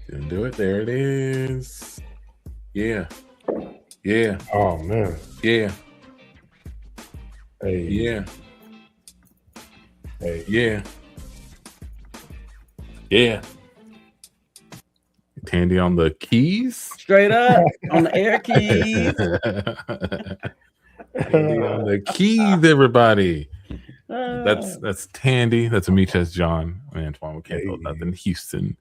Didn't do it. There it is. Yeah. Yeah. Oh man. Yeah. Hey. Yeah. Hey. Yeah. Yeah. Tandy on the keys. Straight up on the air keys. Tandy on the keys, everybody. That's Tandy. That's Amiche. That's John. Antoine. We can't tell nothing. Houston,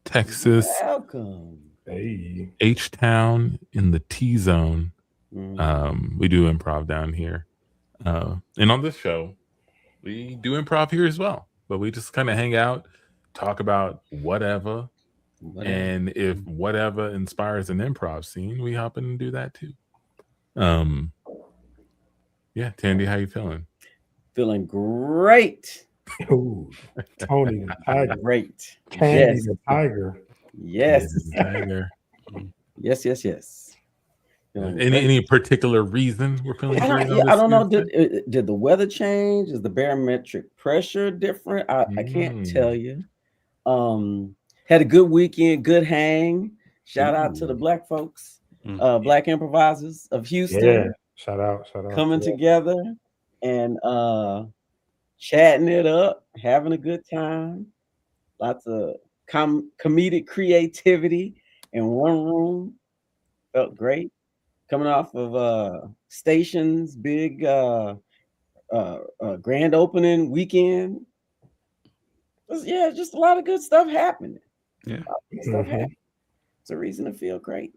Texas. Welcome. Hey. H-Town in the T-Zone. We do improv down here. And on this show, we do improv here as well. But we just kind of hang out, talk about whatever. And if whatever inspires an improv scene, we hop in and do that too. Yeah, Tandy, how you feeling? Feeling great. Ooh, Tony the Tiger. Great. Tandy the Tiger. Yes. Tiger. Yes. Any particular reason we're feeling great? I don't know. Did the weather change? Is the barometric pressure different? I can't tell you. Had a good weekend, good hang. Shout out to the black folks, black improvisers of Houston. Yeah, shout out. Coming together and chatting it up, having a good time. Lots of comedic creativity in one room. Felt great. Coming off of Station's big grand opening weekend. Just a lot of good stuff happening. Yeah. It's a reason to feel great.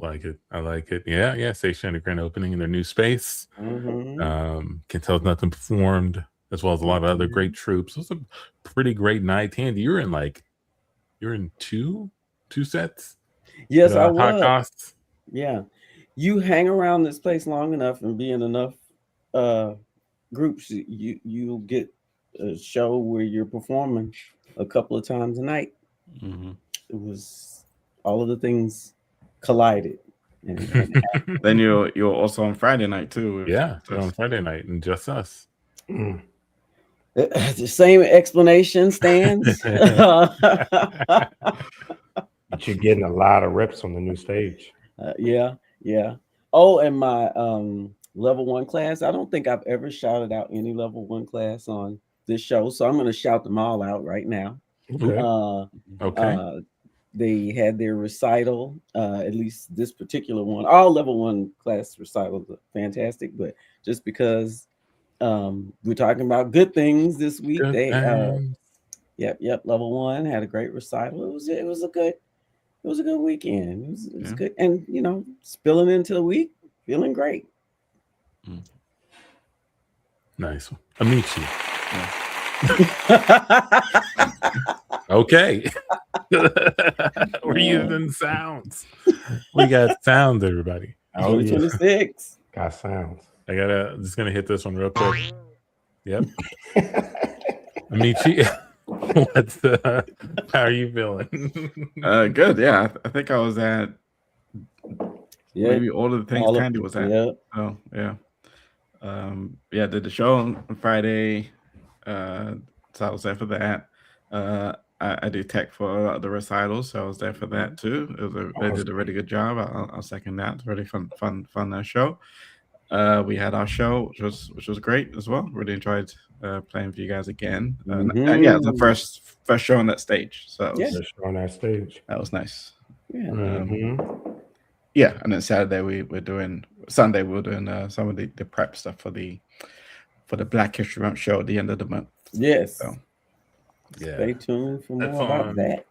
I like it. Yeah. Station grand opening in their new space. Can Tell Us Nothing performed, as well as a lot of other great troops. It was a pretty great night. Tandy, you're in two sets. Yes, I was. High costs. Yeah, you hang around this place long enough and be in enough groups, you'll get a show where you're performing a couple of times a night. It was all of the things collided. Then you're also on Friday night too. Yeah, on Friday night and just us. The same explanation stands. But you're getting a lot of reps on the new stage. Yeah. Oh, and my level 1 class. I don't think I've ever shouted out any level 1 class on this show, so I'm going to shout them all out right now. Okay. They had their recital, at least this particular one. All level 1 class recitals are fantastic, but just because we're talking about good things this week, level 1 had a great recital. It was a good weekend. It was good, and spilling into the week, feeling great. Nice. Amiche. Okay. We're using sounds. We got sounds, everybody. 2026. Got sounds. Just gonna hit this one real quick. Yep. Amiche, how are you feeling? Good. Yeah, I think I was at maybe all of the things Candy was at. Yeah. Oh, yeah. Did the show on Friday. So I was there for that. I do tech for a lot of the recitals, so I was there for that too. They did a really good job. I'll second that. It's really fun show. We had our show, which was great as well. Really enjoyed playing for you guys again. And the first show on that stage. So on that stage. That was nice. Yeah. And then Sunday we were doing some of the prep stuff for the Black History Month show at the end of the month. Yes. So stay tuned for more about that.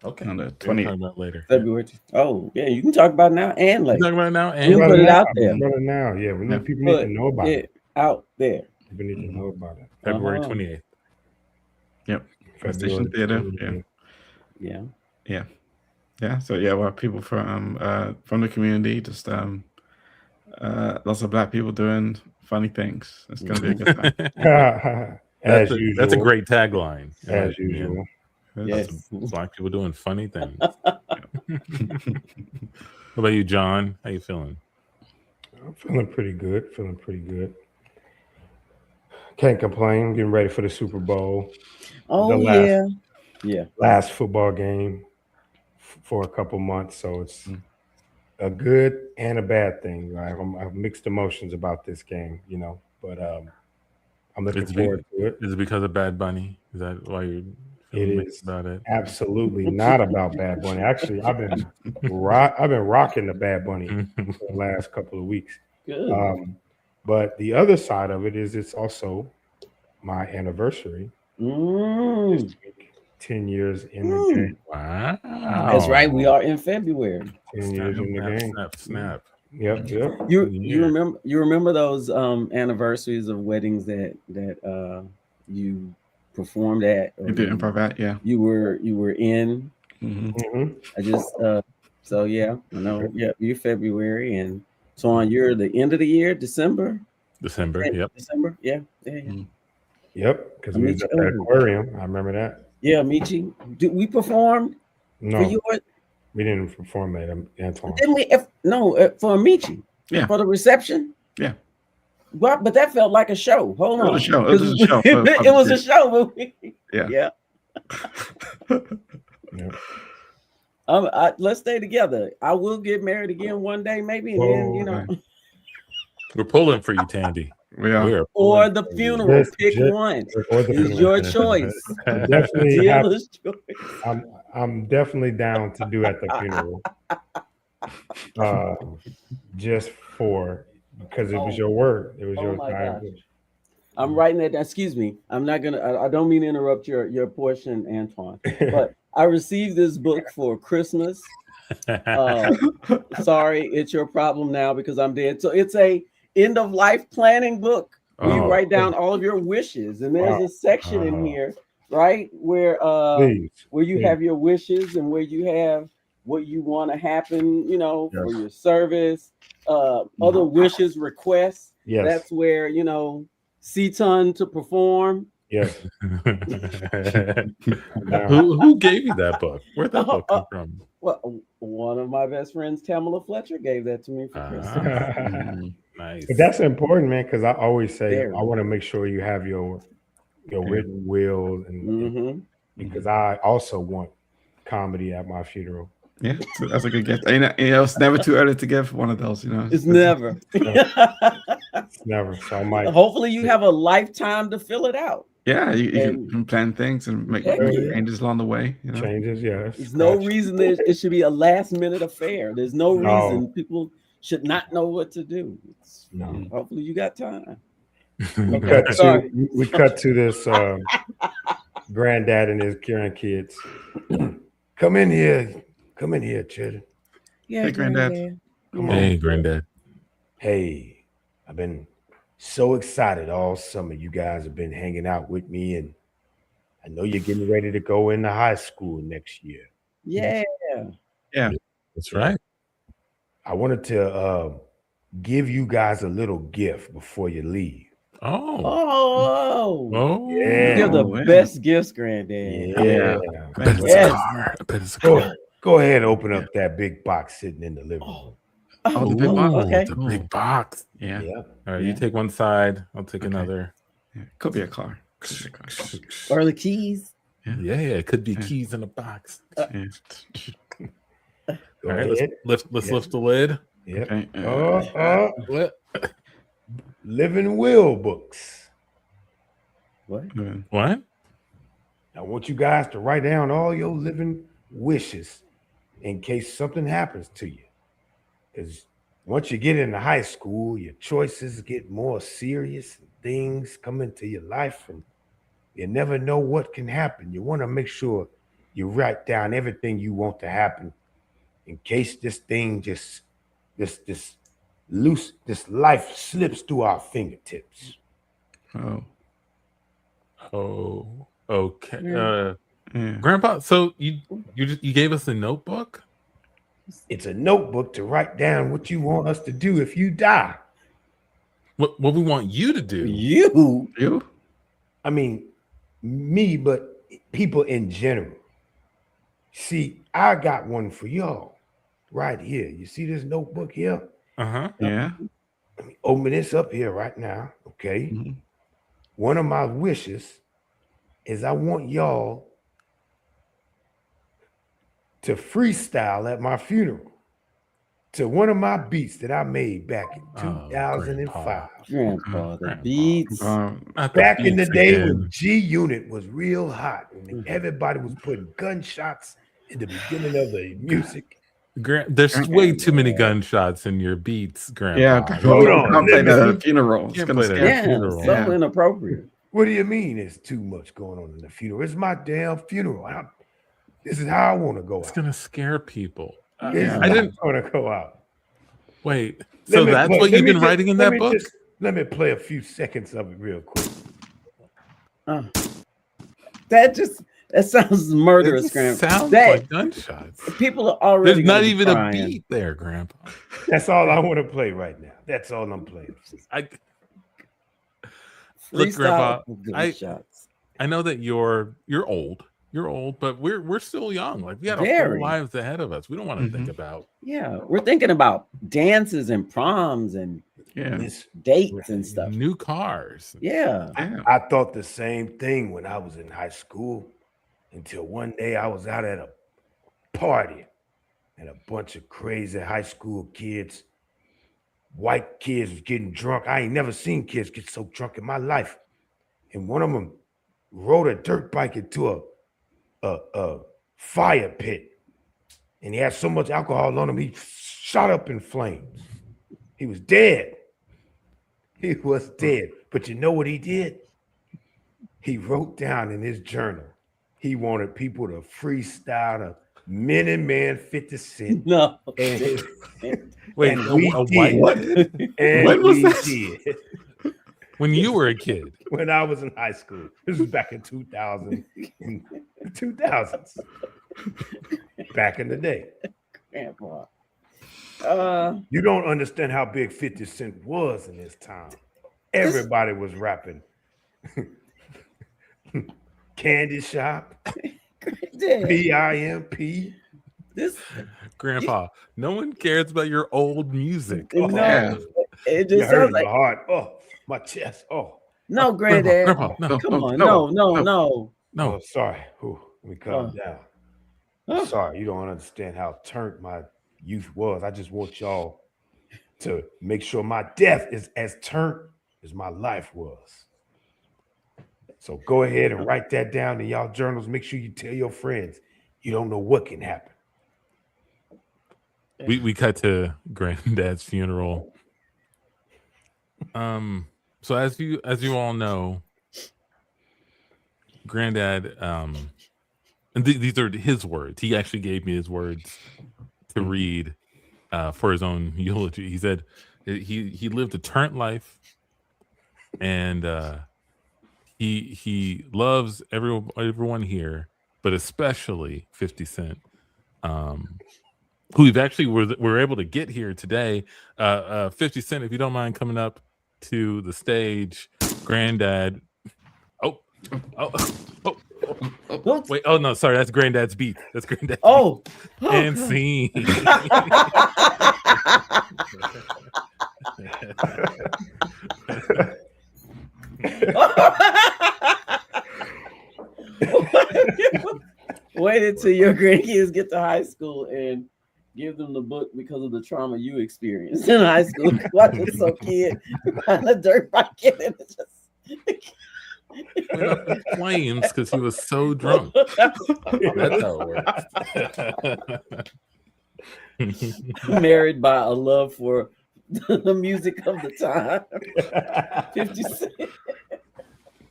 Okay. On the 20th. Talk about later. February. Oh, yeah, you can talk about it now and later. Talk about it now and you put it out there. Now, yeah, we need people need to know about it. Out there. People need to know about it. February 28th. Yep. Station Theater. Yeah. So well, people from the community, just lots of black people doing funny things. It's gonna be a good time. That's a great tagline. As usual. Yes. Black people doing funny things. What about you, John? How you feeling? I'm feeling pretty good. Can't complain. Getting ready for the Super Bowl. Oh, yeah. Last football game. for a couple months, so it's a good and a bad thing. I have mixed emotions about this game, but I'm looking forward to it. Is it because of Bad Bunny? Is that why you're It feeling mixed is about it? absolutely not about Bad Bunny. Actually, I've been rocking the Bad Bunny for the last couple of weeks. Good. But the other side of it is it's also my anniversary this week. 10 years in the game. Wow. That's right. We are in February. 10 years in the game. Snap. Yep. You remember those anniversaries of weddings that you performed at? You did improv at, yeah. You were in. Mm-hmm. I just so yeah, I know. Yeah, you're February, and so on. You're the end of the year, December. Yep. December. Yeah. Yep, because we was at the aquarium. I remember that. Yeah, Michi. Did we perform No, for yours? we didn't perform at Antoine. Didn't we? For Michi. Yeah. For the reception. Yeah. Well, but that felt like a show. Hold on. It was a show. It was a show. It was a show. Yeah. Let's stay together. I will get married again one day, maybe, and then we're pulling for you, Tandy. We are. Or the funeral. Pick one. It's your choice. I'm definitely down to do at the funeral. Just because it was your word. It was your time. I'm writing that down. Excuse me. I'm not gonna. I don't mean to interrupt your portion, Antoine. But I received this book for Christmas. Sorry, it's your problem now because I'm dead. So it's a end of life planning book. Where you write down all of your wishes, and there's a section in here, right, where you have your wishes and where you have what you want to happen, for your service, other wishes, requests. Yes. That's where, CTUN to perform. Yes. Who gave you that book? Where'd that book come from? Well, one of my best friends, Tamala Fletcher, gave that to me for Christmas. Nice. But that's important, man, because I always say I want to make sure you have your written will, and because I also want comedy at my funeral. Yeah, that's a good gift. It's never too early to give one of those. It's never. It's never. So I might. Hopefully, you have a lifetime to fill it out. Yeah, you can plan things and make changes along the way. Changes, yeah. There's no reason it should be a last minute affair. There's no reason people should not know what to do. Hopefully, you got time. We cut to this granddad and his grandkids. Come in here, children. Yeah, hey, granddad. Hey, granddad. Hey, I've been so excited all summer. You guys have been hanging out with me, and I know you're getting ready to go into high school next year. Yeah. That's right. I wanted to give you guys a little gift before you leave. Oh, yeah. You're the best gifts, granddad. Yeah. I bet it's a car. Go ahead and open up that big box sitting in the living room. Oh, the big box. Okay. The big box. Yeah. All right, you take one side. I'll take another. Yeah. Could be a car. Or the keys. Yeah. It could be keys in a box. Go All right, ahead. let's lift the lid. Yep. Okay. Living will books. What? What? I want you guys to write down all your living wishes in case something happens to you. Because once you get into high school, your choices get more serious. Things come into your life, and you never know what can happen. You want to make sure you write down everything you want to happen in case this thing this life slips through our fingertips. Oh, okay. Grandpa, so you gave us a notebook? It's a notebook to write down what you want us to do if you die. What we want you to do? You? I mean, me, but people in general. See, I got one for y'all right here. You see this notebook here? Yeah. Let me open this up here right now. Okay. Mm-hmm. One of my wishes is I want y'all to freestyle at my funeral to one of my beats that I made back in 2005. Grandpa, the Grandpa. beats. Not the Back in the beats day again. when G Unit was real hot and everybody was putting gunshots in the beginning of the music. There's way too many gunshots in your beats, Grandpa. Yeah, Hold on, Can't play that at a listen. funeral. It's Can't gonna play that scare at a Yeah, funeral. so inappropriate. What do you mean there's too much going on in the funeral? It's my damn funeral. This is how I want to go It's out. gonna scare people. It's I didn't want to go out. wait. So that's what you've been writing in that book? Let me play a few seconds of it real quick. That sounds murderous, Grandpa. Sounds like gunshots. People are already. There's not even crying. a beat there, Grandpa. That's all I want to play right now. That's all I'm playing. Look, Grandpa, gunshots. I know that you're old. You're old, but we're still young. Like we got our Very. whole lives ahead of us. We don't want to think about. Yeah, we're thinking about dances and proms and dates and stuff. New cars. Yeah. I thought the same thing when I was in high school until one day I was out at a party and a bunch of crazy high school kids, white kids was getting drunk. I ain't never seen kids get so drunk in my life. And one of them rode a dirt bike into a fire pit. And he had so much alcohol on him, he shot up in flames. He was dead. He was dead. But you know what he did? He wrote down in his journal, he wanted people to freestyle the Mini Man 50 Cent. No. And Wait, and a we white did. And when was we that? did. When you were a kid. When I was in high school. This was back in 2000s. Back in the day. Grandpa. You don't understand how big 50 Cent was in this time. Everybody was rapping. Candy Shop, PIMP. This Grandpa, no one cares about your old music. No, it just hurt sounds my like heart. Oh, my chest. Oh, no, Granddad. Grandpa, no, Come on, no. no. Oh, sorry. Ooh, let me calm down. I'm sorry, you don't understand how turned my youth was. I just want y'all to make sure my death is as turned as my life was. So go ahead and write that down in y'all journals. Make sure you tell your friends. You don't know what can happen. We cut to Granddad's funeral. So as you all know, Granddad, and these are his words. He actually gave me his words to read for his own eulogy. He said he lived a turnt life, and he loves everyone here, but especially 50 Cent, who we've actually were able to get here today. 50 Cent, if you don't mind coming up to the stage, Granddad. Wait, oh no, sorry, that's Granddad's beat. That's Granddad's beat. And scene. Wait until your grandkids get to high school and give them the book because of the trauma you experienced in high school. Watching some kid on a dirt bike and it just went up in flames because he was so drunk. That's how it works. Married by a love for the music of the time. 50 Cent.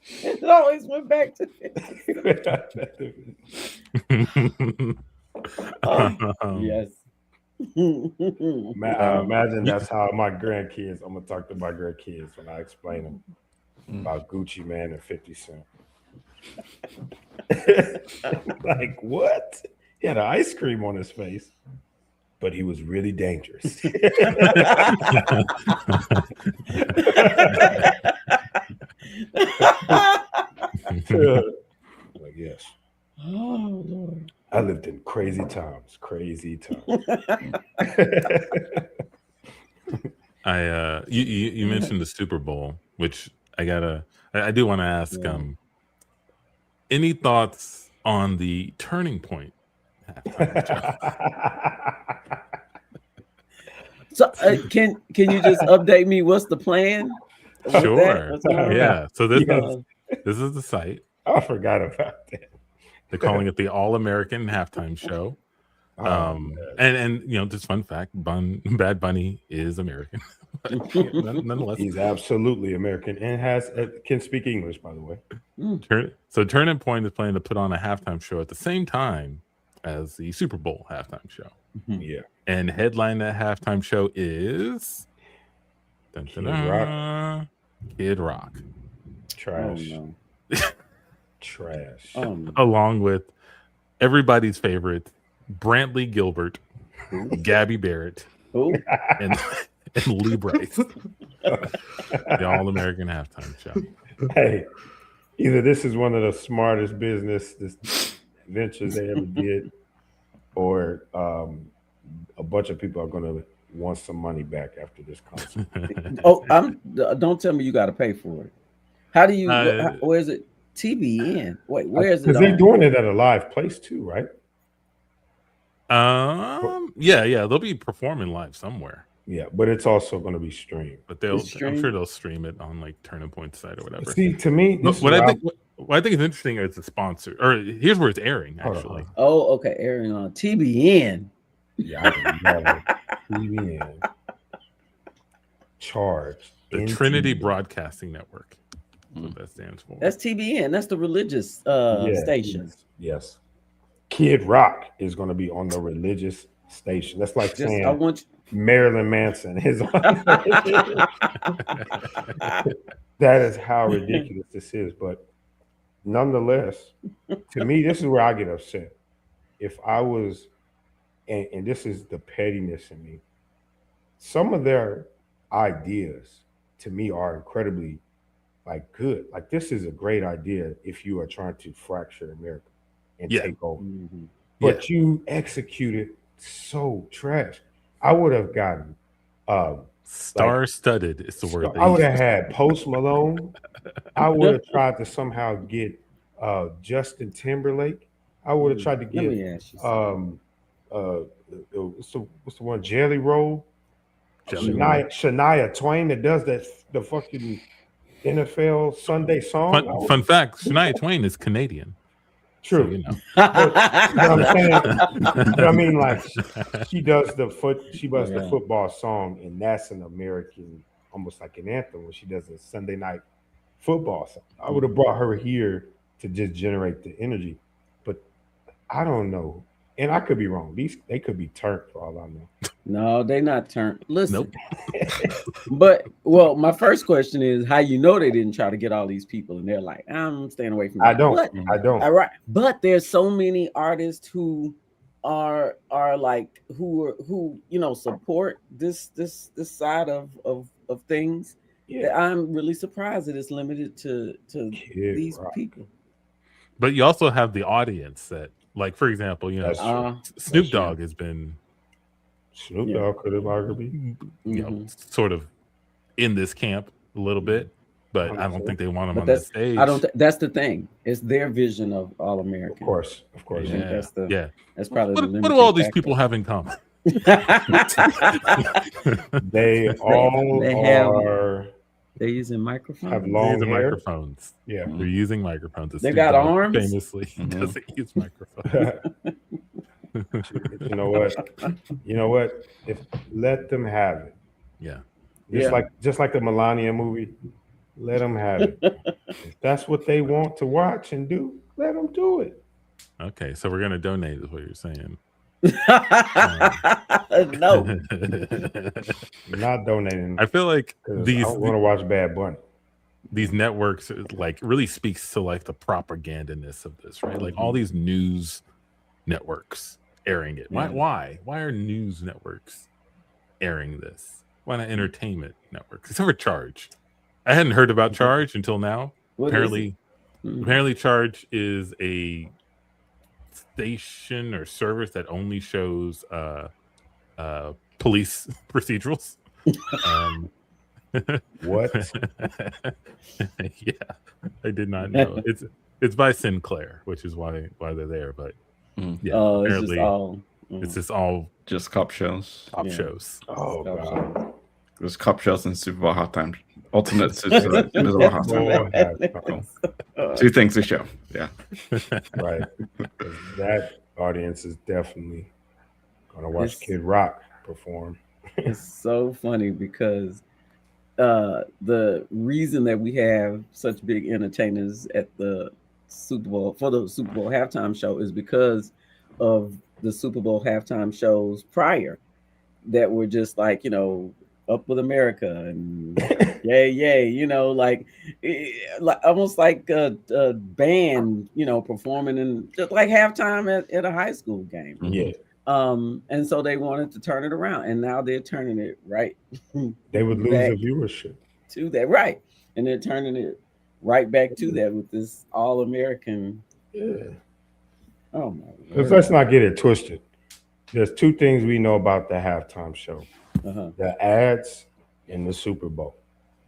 It always went back to 50 Cent. Yes. Imagine that's how my grandkids, I'm going to talk to my grandkids when I explain them about Gucci Man and 50 Cent. Like, what? He had an ice cream on his face, but he was really dangerous. Like, yes. Oh, Lord. I lived in crazy times. You mentioned the Super Bowl, which I do want to ask, any thoughts on the turning point halftime show. So can you just update me? What's the plan? with that? Sure. What's going on? Yeah. So this Yes. is this is the site. I forgot about that. They're calling it the All American Halftime Show. And you know, just fun fact: Bad Bunny is American. Nonetheless, He's absolutely American and can speak English, by the way. Turning Point is planning to put on a halftime show at the same time as the Super Bowl halftime show. Yeah. And headline that halftime show is Kid Rock. Trash. Oh, no. Trash. Oh, no. Along with everybody's favorite Brantley Gilbert, Gabby Barrett, and Lee Bryce. The All American Halftime Show. Hey, either this is one of the smartest business ventures they ever did, or a bunch of people are going to want some money back after this concert. Don't tell me you got to pay for it. How do you? Where is it? TBN. Wait, where is it? Because they're doing it at a live place too, right? Yeah, they'll be performing live somewhere. Yeah, but it's also going to be streamed. But I'm sure they'll stream it on like Turning Point site or whatever. See, to me, what I think is interesting is the sponsor. Or here's where it's airing actually. Oh, okay, airing on TBN. Yeah, I know. TBN. Charged. The Trinity Broadcasting Network. That's what that stands for. That's TBN. That's the religious station. Yes. Kid Rock is going to be on the religious station. That's like saying Marilyn Manson is on. That is how ridiculous this is. But nonetheless, to me, this is where I get upset. If I was, and this is the pettiness in me, some of their ideas to me are incredibly good. Like, this is a great idea if you are trying to fracture America and take over. Mm-hmm. But you executed so trash. I would have gotten star-studded is the word. I would have had Post Malone. I would have tried to somehow get Justin Timberlake. I would have tried to get what's the one, Jelly Roll? Shania Twain that does the fucking NFL Sunday song. Fun fact: Shania Twain is Canadian. True. So, you know. But I'm saying, but I mean, like, she does the football song, and that's an American, almost like an anthem when she does a Sunday night football song. I would have brought her here to just generate the energy, but I don't know. And I could be wrong. They could be turned for all I know. No, they're not turned. Listen. Nope. But my first question is how you know they didn't try to get all these people and they're like, I'm staying away from that. I don't. All right. But there's so many artists who are like who support this side of things. Yeah. That I'm really surprised that it's limited to these people. But you also have the audience that, like, for example, Snoop Dogg has been. Snoop Dogg could have arguably, sort of in this camp a little bit, but I don't think they want him on the stage. That's the thing. It's their vision of All American. Of course. Yeah. That's probably what do all these people have in common? They're using microphones. Have long hair. Microphones. Yeah, they're using microphones. They got arms. Famously, doesn't use microphones. You know what? Let them have it. Yeah. Just like the Melania movie. Let them have it. If that's what they want to watch and do, let them do it. Okay, so we're gonna donate, is what you're saying. No, not donating. I feel like I want to watch Bad Bunny. These networks like really speaks to like the propagandiness of this, right? Like all these news networks airing it. Why are news networks airing this? Why not entertainment networks? Except for Charge. I hadn't heard about Charge until now. Apparently Charge is a station or service that only shows police procedurals. What? Yeah, I did not know. It's by Sinclair, which is why they're there. But Yeah, It's apparently just all. it's just all Just cup shows. top Yeah. shows. Oh God. There's cup shows and Super Bowl halftime. Alternate Super Bowl That's halftime. right. Two things to show. Yeah. Right. 'Cause that audience is definitely gonna watch It's- Kid Rock perform. It's so funny because the reason that we have such big entertainers at the Super Bowl for the Super Bowl halftime show is because of the Super Bowl halftime shows prior that were just like, Up with America and yay, yay, like almost like a band, performing in just like halftime at a high school game. Yeah. And so they wanted to turn it around, and now they're turning it right. They would lose back the viewership. to that, right? And they're turning it right back to that with this all-American. Yeah. Oh my! Because let's not get it twisted. There's two things we know about the halftime show: the ads and the Super Bowl.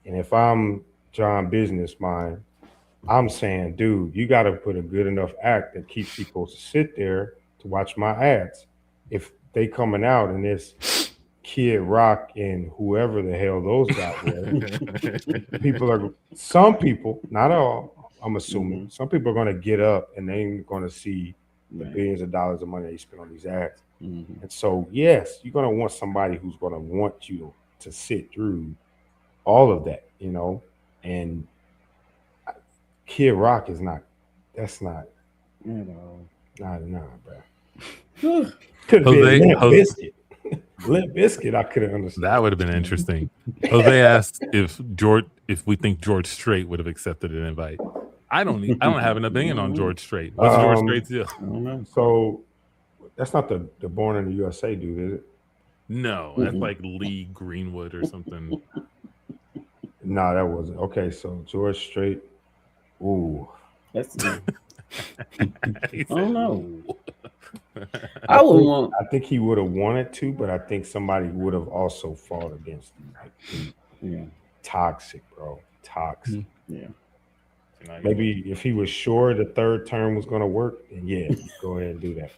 And if I'm John Business Mind, I'm saying, dude, you got to put a good enough act that keep people to sit there to watch my ads. If they coming out and it's Kid Rock and whoever the hell those guys were, some people, not all, I'm assuming, some people are going to get up and they ain't going to see the billions of dollars of money they spend on these ads. And so, yes, you're going to want somebody who's going to want you to sit through all of that, and Kid Rock is not, that's not, nah, bro. Could have been Limp Bizkit. Limp Bizkit, I could have understood. That would have been interesting. Jose asked if we think George Strait would have accepted an invite. I don't have an opinion on George Strait. What's George Strait's deal? I don't know. So that's not the Born in the USA dude, is it? No, that's like Lee Greenwood or something. No, that wasn't. Okay, so George Strait. Ooh. That's I He don't said, know. "Ooh." I would want. I think he would have wanted to, but I think somebody would have also fought against him. Like, toxic, bro. Toxic. Yeah. Maybe if he was sure the third term was going to work, then yeah, go ahead and do that.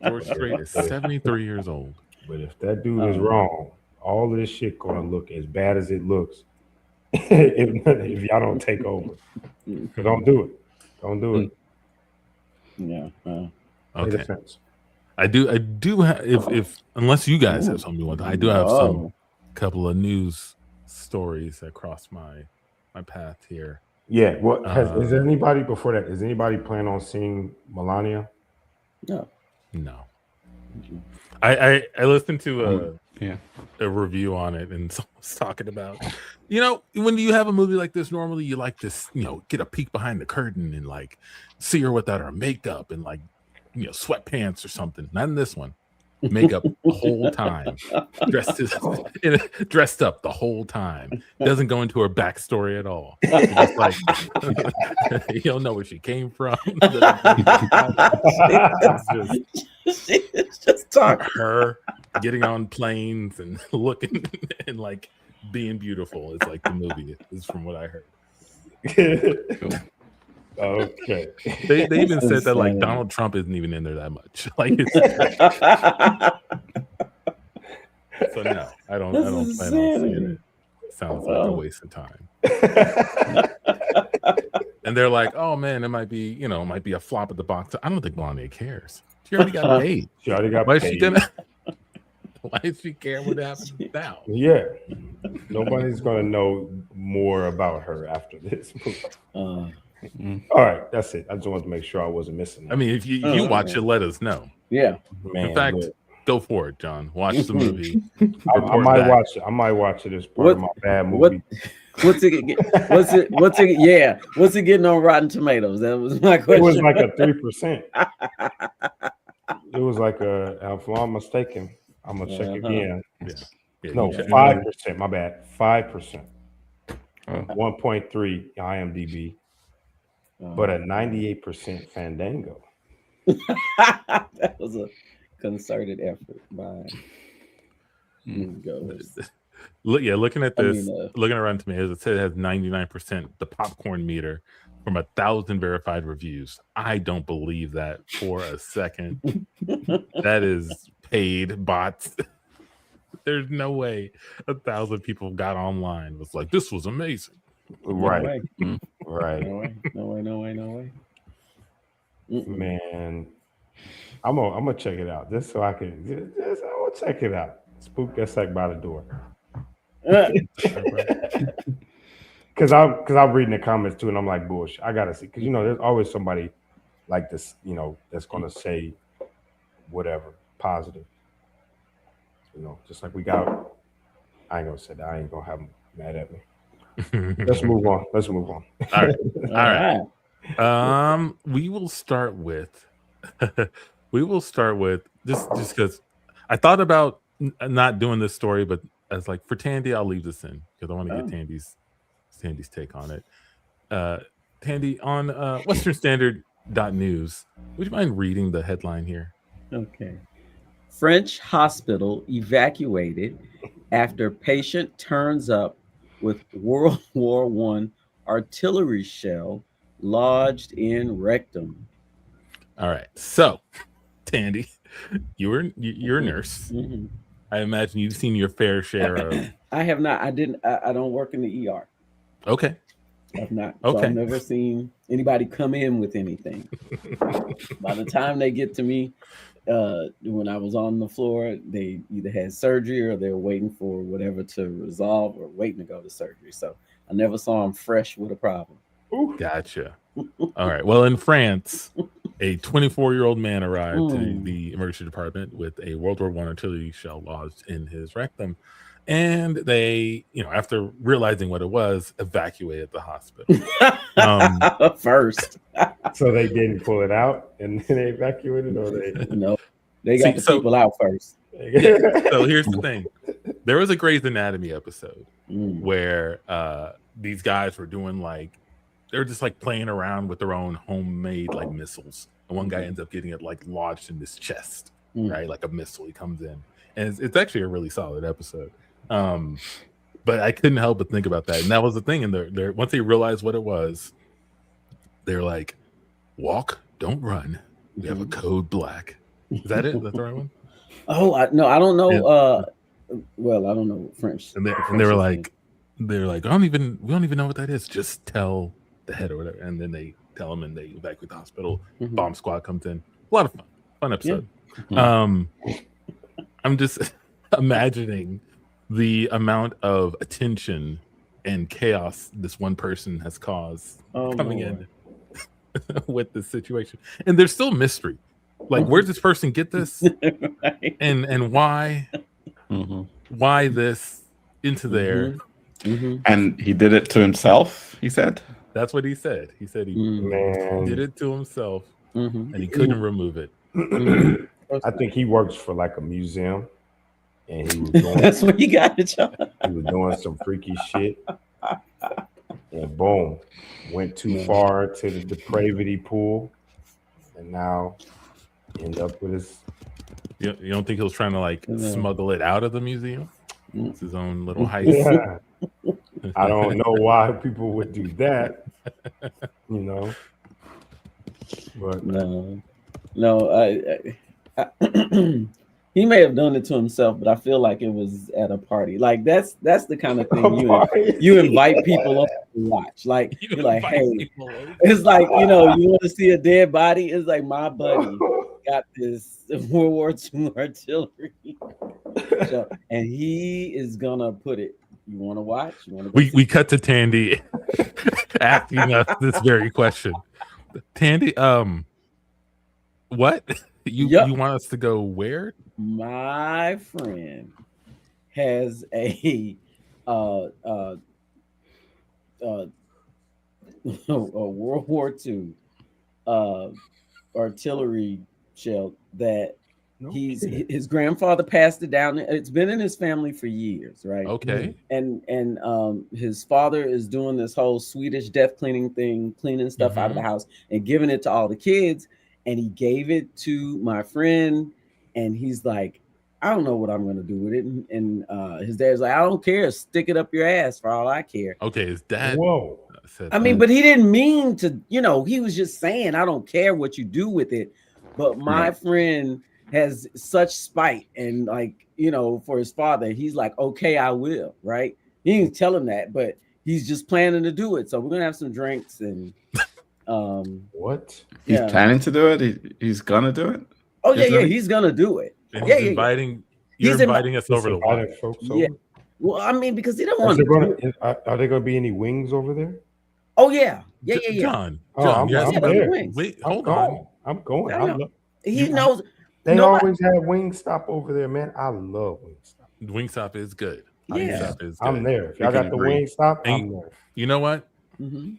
George Strait is 73 years old. But if that dude is wrong, all of this shit going to look as bad as it looks if y'all don't take over. So don't do it. Don't do it. Yeah. Okay. I do have, if unless you guys have something you want, I do have some couple of news stories that cross my path here. Yeah. What is anybody before that? Is anybody planning on seeing Melania? No. I listened to a review on it, and someone was talking about, when you have a movie like this, normally you like to, get a peek behind the curtain and like see her without her makeup and like, sweatpants or something. Not in this one. Makeup the whole time, dressed up the whole time. Doesn't go into her backstory at all. Just like you don't know where she came from. It's just talking. Her getting on planes and looking and like being beautiful. It's like the movie is from what I heard. Okay. They even said that like Donald Trump isn't even in there that much. Like it's so no, I don't plan on seeing it. Sounds like a waste of time. And they're like, oh man, it might be, might be a flop at the box. I don't think Melania cares. She already got paid. She already got Why paid. is she gonna why does she care what happens now? Yeah. Nobody's gonna know more about her after this movie. All right, that's it. I just wanted to make sure I wasn't missing that. I mean, if you watch it, let us know. Yeah. Man, in fact, go for it, John. Watch the movie. I might watch it. I might watch it as part of my bad movie. What's it? Yeah. What's it getting on Rotten Tomatoes? That was my question. It was like a 3%. It was like if I'm not mistaken, I'm gonna check again. Yeah, no, 5%. My bad. 5%. 1.3 IMDb. But a 98% Fandango. That was a concerted effort by looking at this, looking around to me, as it said, it has 99%. The popcorn meter from 1,000 verified reviews. I don't believe that for a second. That is paid bots. There's no way 1,000 people got online was like, this was amazing. Right. No way. Right. No way. Man, I'm gonna check it out just so I can. I'm gonna check it out. Spook that sack by the door. Because I'm reading the comments too, and I'm like, bullshit. I gotta see, because there's always somebody like this, that's gonna say whatever positive. Just like we got. I ain't gonna say that. I ain't gonna have them mad at me. Let's move on. All right. We will start with just because I thought about not doing this story, but as like for Tandy, I'll leave this in because I want to get Tandy's take on it. Tandy, on Western Standard.news, would you mind reading the headline here? Okay. French hospital evacuated after patient turns up with World War I artillery shell lodged in rectum. All right. So, Tandy, you're a nurse. Mm-hmm. I imagine you've seen your fair share of. I have not. I didn't. I don't work in the ER. Okay. I've not. Okay. So I've never seen anybody come in with anything. By the time they get to me, when I was on the floor, they either had surgery or they were waiting for whatever to resolve or waiting to go to surgery. So I never saw them fresh with a problem. Gotcha. All right. Well, in France, a 24-year-old man arrived to the emergency department with a World War I artillery shell lodged in his rectum. And they, after realizing what it was, evacuated the hospital. First. So they didn't pull it out and then they evacuated, or they? No, they got people out first. Yeah, so here's the thing. There was a Grey's Anatomy episode where these guys were doing they were just playing around with their own homemade missiles. And one guy ends up getting it lodged in his chest, right? Like a missile. He comes in. And it's actually a really solid episode. But I couldn't help but think about that. And that was the thing. And once they realized what it was, they're like, walk, don't run. We have a code black. Is that it? Is that the right one? Oh, I don't know. Yeah. Well, I don't know French. And they were like, we don't even know what that is. Just tell the head or whatever. And then they tell them and they evacuate the hospital. Bomb squad comes in. A lot of fun episode. Yeah. I'm just imagining the amount of attention and chaos this one person has caused coming in with this situation. And there's still mystery. Where does this person get this? Right. And why? Why this into there? And he did it to himself, he said? That's what he said. He said he did it to himself and he couldn't remove it. I think he works for a museum. And he was doing that's what you got, John. He was doing some freaky shit. And boom, went too far to the depravity pool. And now end up with his. You don't think he was trying to smuggle it out of the museum? It's his own little heist. Yeah. I don't know why people would do that. But no, I he may have done it to himself, but I feel like it was at a party. That's the kind of thing you invite people over to watch. You're like, hey, it's you want to see a dead body? It's like my buddy got this World War II artillery, and he is gonna put it. You want to watch? We cut to Tandy asking us this very question. Tandy, what? You want us to go where? My friend has a World War II artillery shell that his grandfather passed it down. It's been in his family for years, right? Okay. And his father is doing this whole Swedish death cleaning thing, cleaning stuff out of the house and giving it to all the kids. And he gave it to my friend, and he's like, I don't know what I'm gonna do with it. And his dad's like, I don't care, stick it up your ass for all I care. Okay, his dad Whoa. said I mean, that. but he didn't mean to, he was just saying, I don't care what you do with it. But my friend has such spite and like, for his father, he's like, okay, I will, right? He didn't tell him that, but he's just planning to do it. So we're gonna have some drinks and what? He's planning to do it. He's gonna do it. Oh yeah, he's gonna do it. And he's inviting. You're inviting us over to watch. Folks over? Well, I mean, because they don't want to. Are there going to be any wings over there? Oh yeah. John, I'm there. Wait, hold on. I'm going. He knows. They always have Wingstop over there, man. I love Wingstop. Wingstop is good. Yeah, Wingstop is good. I'm there. If y'all got the Wingstop, I'm there. You know what? Mm-hmm.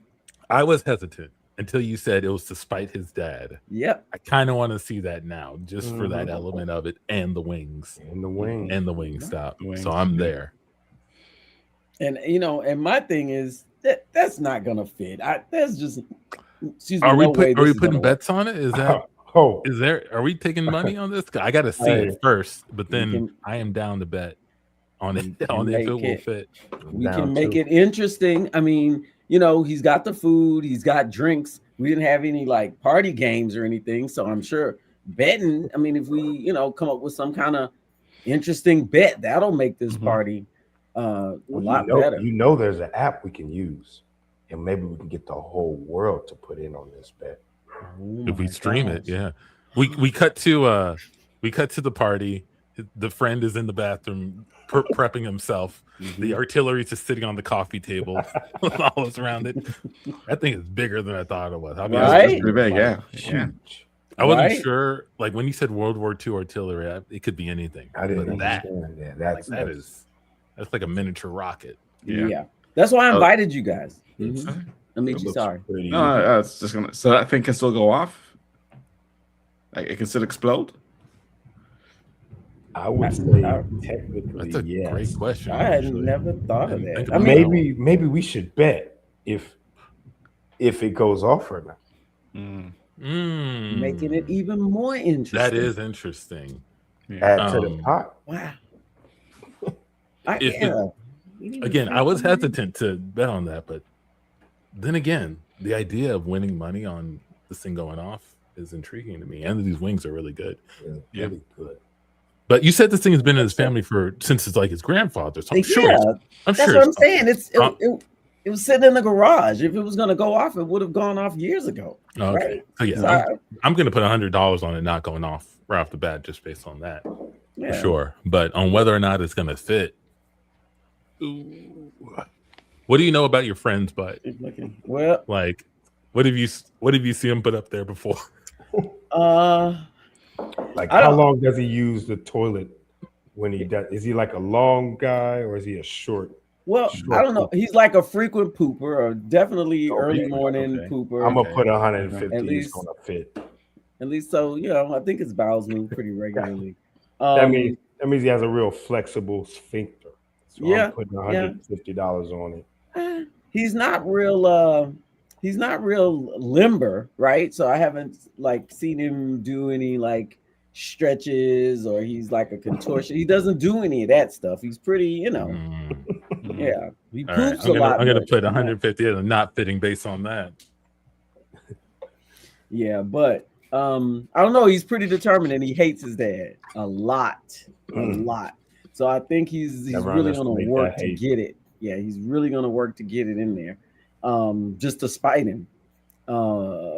I was hesitant until you said it was to spite his dad. Yep. I kind of want to see that now, just for that element of it, and the wings, and the Wingstop. So I'm there. And and my thing is that's not gonna fit. That's just. Are we putting bets on it? Is that? Is there? Are we taking money on this? I got to see it first, but then I am down to bet on it if it will fit. We can make it interesting. I mean, he's got the food, he's got drinks. We didn't have any like party games or anything, so I'm sure betting. I mean, if we come up with some kind of interesting bet, that'll make this party a lot better. There's an app we can use, and maybe we can get the whole world to put in on this bet. If we stream it, yeah. We cut to the party. The friend is in the bathroom prepping himself. The artillery's just sitting on the coffee table, all around it. That thing is bigger than I thought it was. Right? Pretty big, yeah. I wasn't sure. Like when you said World War II artillery, it could be anything. I didn't understand that. That's like a miniature rocket. Yeah. That's why I invited you guys. I mean, sorry. No, it's just gonna. So that thing can still go off. Like it can still explode. I would say technically, that's a great question. I had never thought of that. I mean, maybe we should bet if it goes off or not. Making it even more interesting. That is interesting. Add to the pot. Wow. Again, I was hesitant to bet on that, but then again, the idea of winning money on this thing going off is intriguing to me, and these wings are really good. Really good. But you said this thing has been in his family since it's like his grandfather. So I'm sure. That's what I'm saying. It was sitting in the garage. If it was going to go off, it would have gone off years ago. Okay. Right? So I'm going to put $100 on it not going off right off the bat, just based on that, for sure. But on whether or not it's going to fit. What do you know about your friend's butt? Well, like, what have you seen him put up there before? Like, how long does he use the toilet when he does? Is he like a long guy or is he a short? Well, I don't know. He's like a frequent pooper, or definitely early morning pooper. I'm gonna put 150. He's gonna fit. At least, so I think his bowels move pretty regularly. That means he has a real flexible sphincter. So I'm putting $150 on it. He's not real. He's not real limber, right? So I haven't seen him do any stretches, or he's like a contortion. He doesn't do any of that stuff. He's pretty, yeah. He poops a lot. I'm gonna put 150 and not fitting based on that. Yeah, but I don't know. He's pretty determined, and he hates his dad a lot. So I think he's really gonna work to get it. Yeah, he's really gonna work to get it in there, just to spite him,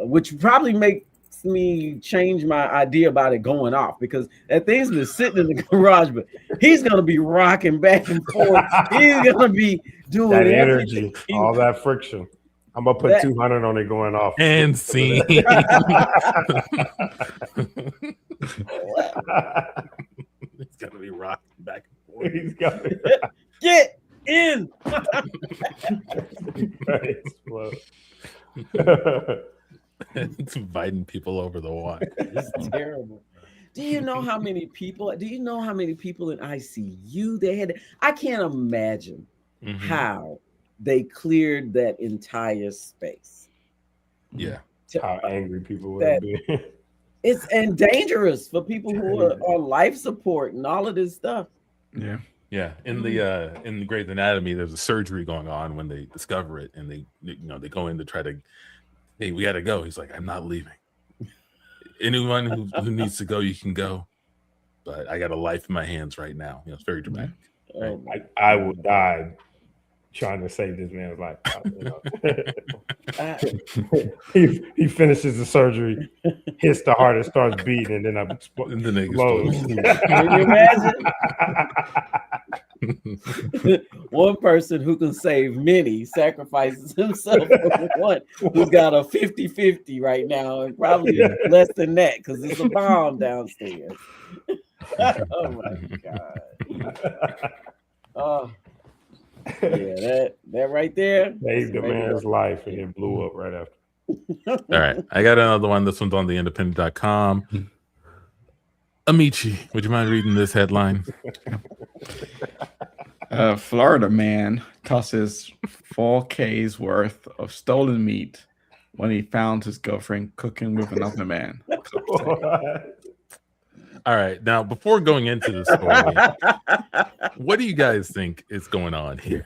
which probably makes me change my idea about it going off, because that thing's been sitting in the garage, but he's gonna be rocking back and forth. He's gonna be doing that energy, all that friction. I'm gonna put 200 on it going off. And see. He's gonna be rocking back and forth. He's gonna get in. It's inviting people over the water. It's terrible. Do you know how many people in ICU they had? I can't imagine how they cleared that entire space. Yeah. How angry people would have been. It's and dangerous for people who are on life support and all of this stuff. Yeah. Yeah, in the Grey's Anatomy, there's a surgery going on when they discover it, and they go in to try to, hey, we got to go. He's like, I'm not leaving. Anyone who needs to go, you can go, but I got a life in my hands right now. It's very dramatic. Right? I would die trying to save this man's life. He finishes the surgery, hits the heart, it starts beating, and then And then they explodes. Can you imagine? One person who can save many sacrifices himself for one who's got a 50-50 right now, and probably less than that because it's a bomb downstairs. Oh my God. Oh yeah, that right there saved the man's life and it blew up right after. All right, I got another one. This one's on the independent.com. Amici, would you mind reading this headline? Florida man tosses 4K's worth of stolen meat when he found his girlfriend cooking with another man. All right, now before going into the story, what do you guys think is going on here?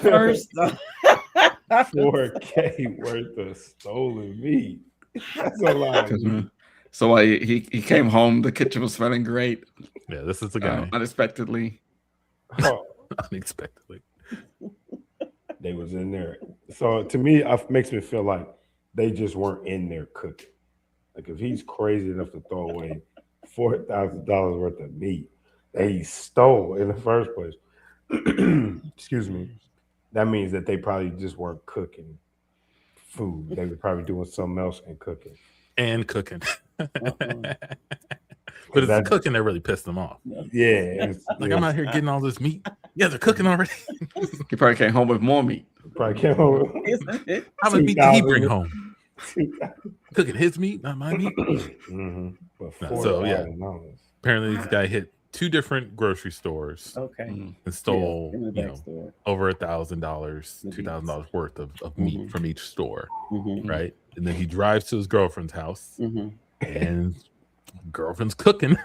First, 4K worth of stolen meat. That's a lot of meat. So he came home. The kitchen was smelling great. Yeah, this is the guy. Unexpectedly. Oh, Unexpectedly. they was in there. So to me, it makes me feel like they just weren't in there cooking. Like if he's crazy enough to throw away $4,000 worth of meat that he stole in the first place, excuse me, that means that they probably just weren't cooking food. They were probably doing something else and cooking. And cooking. But it's the cooking that really pissed them off. Yeah. Like, I'm out here getting all this meat. Yeah, they're cooking already. He probably came home with more meat. Probably came home. How much meat did he bring home? Cooking his meat, not my meat. So yeah, apparently this guy hit 2 different grocery stores. Okay. And stole over $1,000, $2,000 worth of meat from each store. Right. And then he drives to his girlfriend's house and girlfriend's cooking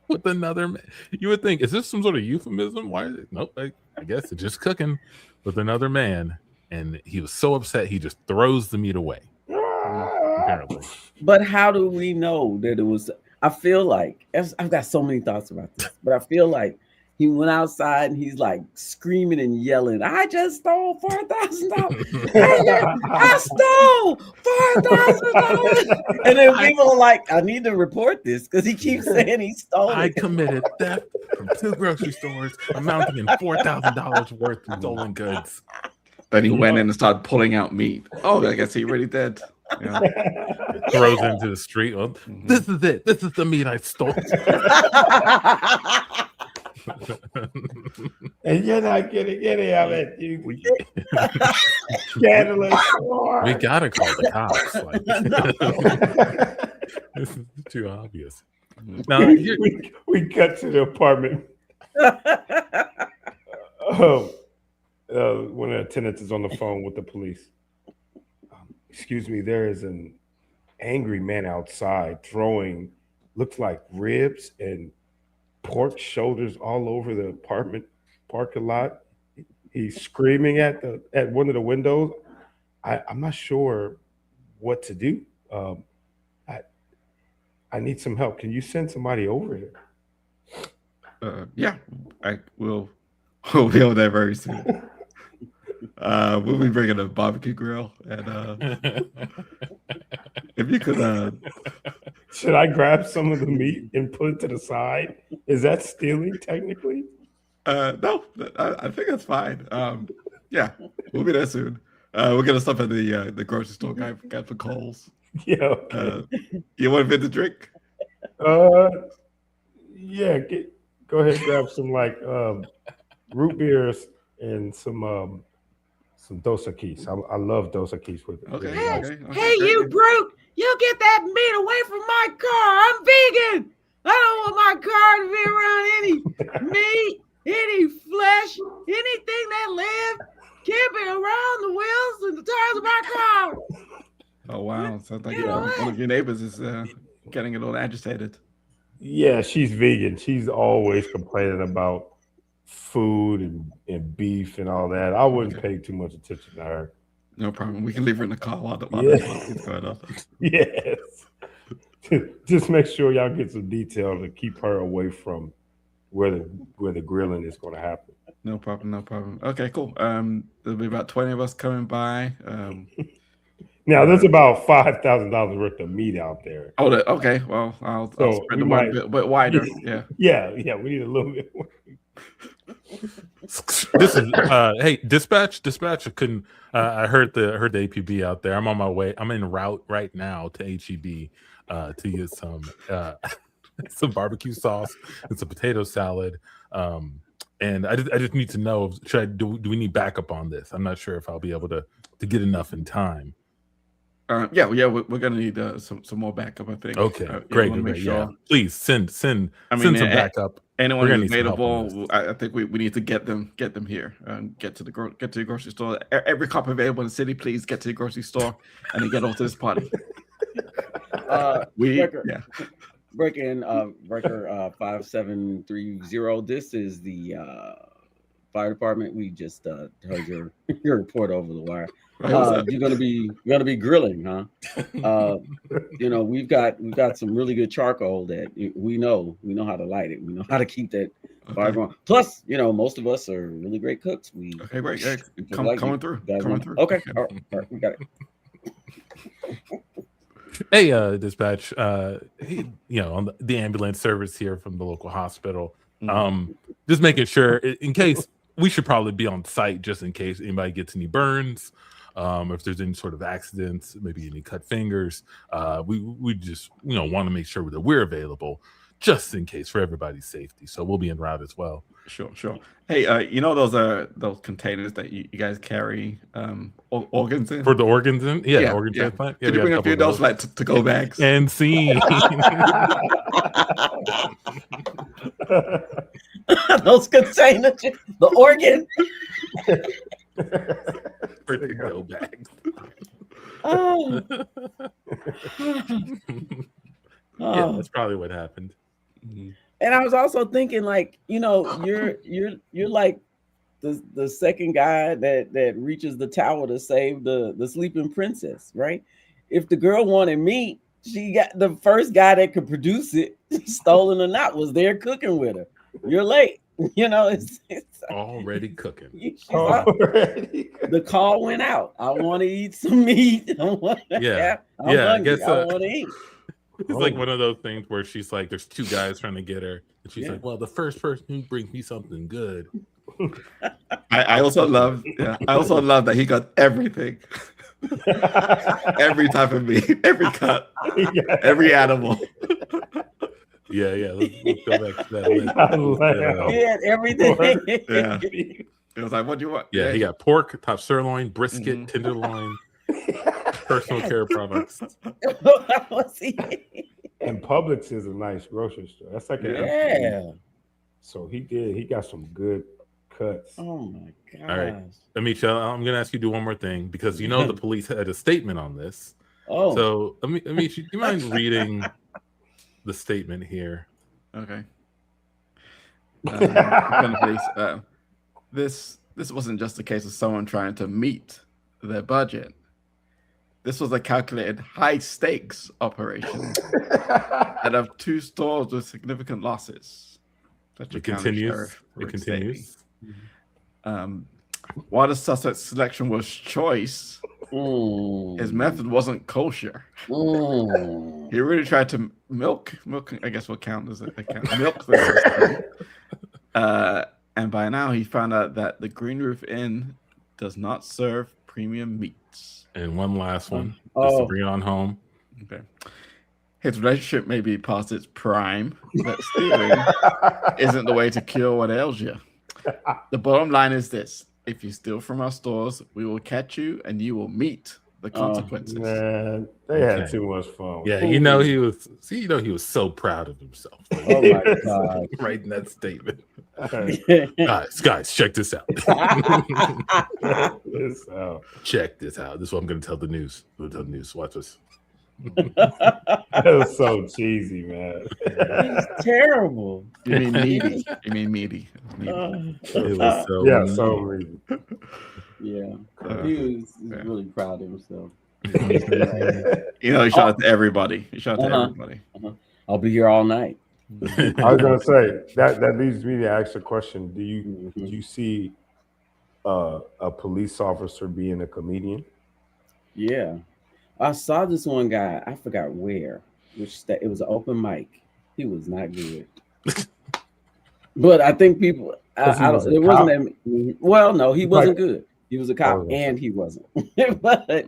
with another man. You would think, is this some sort of euphemism? Why is it? Nope. I guess it's just cooking with another man. And he was so upset, he just throws the meat away. Apparently. But how do we know that it was? I feel like I've got so many thoughts about this, but I feel like he went outside and he's like screaming and yelling, I just stole $4,000. I stole $4,000. And then people are like, I need to report this because he keeps saying he stole I it. committed theft from 2 grocery stores amounting in $4,000 worth of stolen goods. Then he went in and started pulling out meat. Oh, I guess he really did. Yeah. Throws into the street. Well, this is it. This is the meat I stole. And you're not getting any of it. You scandalous. We gotta call the cops. Like, this is too obvious. Now we cut to the apartment. When an attendant is on the phone with the police. Excuse me, there is an angry man outside throwing, looks like ribs and pork shoulders all over the apartment parking lot. He's screaming at one of the windows. I'm not sure what to do. I need some help. Can you send somebody over here? Yeah, we'll be on that very soon. We'll be bringing a barbecue grill, and if you could, should I grab some of the meat and put it to the side? Is that stealing technically? No, I think that's fine. Yeah, we'll be there soon. We're gonna stop at the grocery store. Got for Kohl's. Yeah. Okay. You want a bit to drink? Yeah. Go ahead, and grab some root beers and some Dos Equis. I love Dos Equis with it. Okay. Hey, you brute! You get that meat away from my car. I'm vegan. I don't want my car to be around any meat, any flesh, anything that lives. Keep it around the wheels and the tires of my car. Oh wow! Sounds like You know what? one of your neighbors is getting a little agitated. Yeah, she's vegan. She's always complaining about food and beef and all that. I wouldn't pay too much attention to her. No problem. We can leave her in the car while Yeah. it's going on. Yes. Just make sure y'all get some detail to keep her away from where the grilling is going to happen. No problem. No problem. Okay, cool. There'll be about 20 of us coming by. Now there's about $5,000 worth of meat out there. Oh, okay. Well, I'll spread the word a bit wider. Yeah. Yeah. We need a little bit more. This is hey, dispatch. I couldn't. I heard the APB out there. I'm on my way. I'm en route right now to HEB to get some some barbecue sauce and some potato salad. And I just need to know, do we need backup on this? I'm not sure if I'll be able to get enough in time. Yeah, we're gonna need some more backup, I think. Okay, great. Sure. Yeah, please send some backup. Anyone who's available, I think we need to get them here and get to the grocery store. Every cop available in the city, please get to the grocery store and then get off to this party. Breaker 5730. This is the fire department. We just heard your report over the wire. You're gonna be grilling, huh? We've got some really good charcoal that we know how to light it. We know how to keep that fire going. Plus, most of us are really great cooks. Okay, great. Yeah, coming through. Okay, all right, we got it. Hey, dispatch. On the ambulance service here from the local hospital. Just making sure, in case we should probably be on site, just in case anybody gets any burns. If there's any sort of accidents, maybe any cut fingers, we just want to make sure that we're available just in case for everybody's safety. So we'll be en route as well. Sure. Hey, those containers that you guys carry organs in? For the organs in? Yeah. Organ transplant. Yeah, could you bring a few of those like to go bags? And see. Those containers, the organ. For the go bags. Oh. Yeah, that's probably what happened. And I was also thinking, like, you're like the second guy that reaches the tower to save the sleeping princess, right? If the girl wanted meat, she got the first guy that could produce it, stolen or not, was there cooking with her. You're late. It's already cooking. The call went out. I want to eat some meat. I'm hungry. I want to eat. It's like one of those things where she's like, there's two guys trying to get her, and she's like, well, the first person who brings me something good. I also love that he got everything. Every type of meat, every cut, every animal. Yeah. Let's go back to that. He had everything. Yeah. It was like, what do you want? Yeah, he got pork, top sirloin, brisket, tenderloin, personal care products. And Publix is a nice grocery store. That's like So he got some good cuts. Oh my god! All right, Amisha, I'm gonna ask you to do one more thing because the police had a statement on this. Oh, so Amisha, do you mind reading the statement here? Okay. This wasn't just a case of someone trying to meet their budget. This was a calculated high-stakes operation that of two stores with significant losses. It continues. While the suspect's selection was choice, his method wasn't kosher. He really tried to milk. I guess what count as milk the system. And by now, he found out that the Green Roof Inn does not serve premium meats. And one last one, just to bring it on home. Okay. His relationship may be past its prime, but stealing isn't the way to cure what ails you. The bottom line is this: if you steal from our stores, we will catch you and you will meet the consequences. Man, they had too much fun. Yeah, he was so proud of himself. Oh my god! Writing that statement. Guys, check this out. Check this out. This is what I'm going to tell the news. Watch this. That was so cheesy, man. It's terrible. You mean meaty? You mean meaty? It was so Yeah, mean. so reason. Yeah, he was really proud of himself. You know, he shot out to everybody. He shot out to everybody. I'll be here all night. I was gonna say that leads me to ask a question. Do you see a police officer being a comedian? Yeah, I saw this one guy. I forgot where. It was an open mic. He was not good. But I think people. I don't. It wasn't that. Well, no, he wasn't good. He was a cop, and he wasn't. But